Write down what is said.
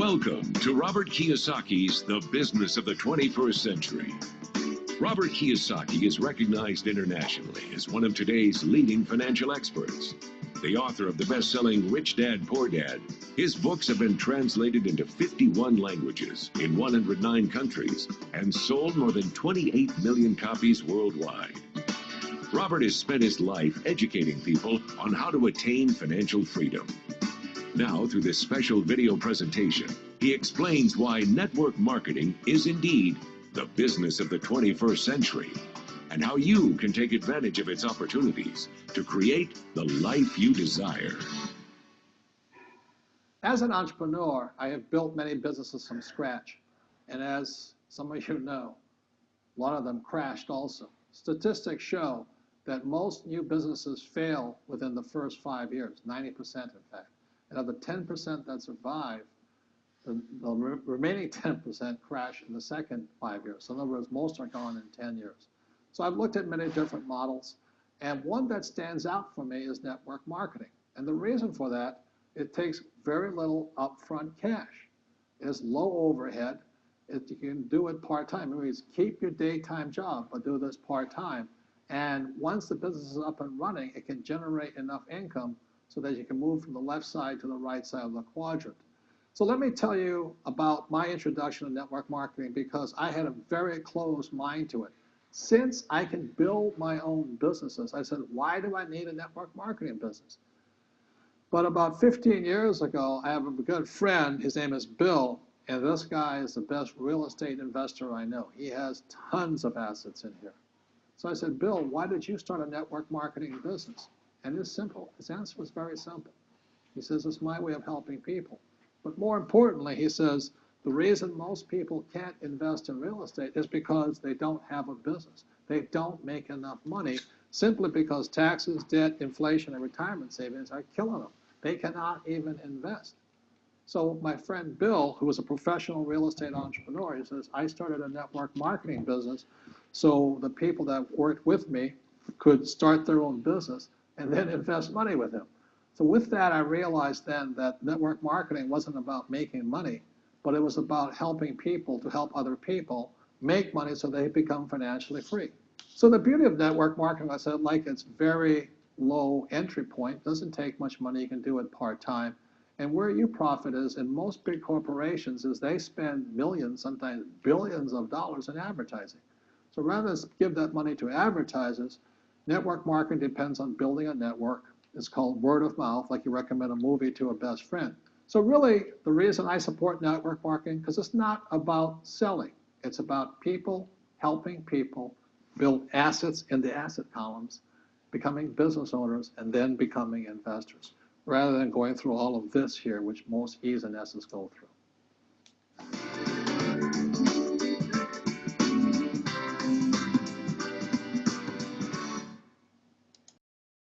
Welcome to Robert Kiyosaki's The Business of the 21st Century. Robert Kiyosaki is recognized internationally as one of today's leading financial experts. The author of the best-selling Rich Dad, Poor Dad, his books have been translated into 51 languages in 109 countries and sold more than 28 million copies worldwide. Robert has spent his life educating people on how to attain financial freedom. Now, through this special video presentation, he explains why network marketing is indeed the business of the 21st century, and how you can take advantage of its opportunities to create the life you desire. As an entrepreneur, I have built many businesses from scratch, and as some of you know, a lot of them crashed also. Statistics show that most new businesses fail within the first 5 years, 90% in fact. And of the 10% that survive, the remaining 10% crash in the second 5 years. So in other words, most are gone in 10 years. So I've looked at many different models, and one that stands out for me is network marketing. And the reason for that, it takes very little upfront cash. It's low overhead. You can do it part-time. It means keep your daytime job, but do this part-time. And once the business is up and running, it can generate enough income so that you can move from the left side to the right side of the quadrant. So let me tell you about my introduction to network marketing, because I had a very closed mind to it. Since I can build my own businesses, I said, why do I need a network marketing business? But about 15 years ago, I have a good friend, his name is Bill, and this guy is the best real estate investor I know. He has tons of assets in here. So I said, Bill, why did you start a network marketing business? And it's simple. His answer was very simple. He says, it's my way of helping people. But more importantly, he says, the reason most people can't invest in real estate is because they don't have a business. They don't make enough money simply because taxes, debt, inflation, and retirement savings are killing them. They cannot even invest. So my friend Bill, who was a professional real estate entrepreneur, he says, I started a network marketing business so the people that worked with me could start their own business and then invest money with him. So with that, I realized then that network marketing wasn't about making money, but it was about helping people to help other people make money so they become financially free. So the beauty of network marketing, I said, like it's very low entry point, doesn't take much money, you can do it part-time. And where you profit is in most big corporations is they spend millions, sometimes billions of dollars in advertising. So rather than give that money to advertisers, network marketing depends on building a network. It's called word of mouth, like you recommend a movie to a best friend. So really, the reason I support network marketing, because it's not about selling. It's about people helping people build assets in the asset columns, becoming business owners, and then becoming investors, rather than going through all of this here, which most E's and S's go through.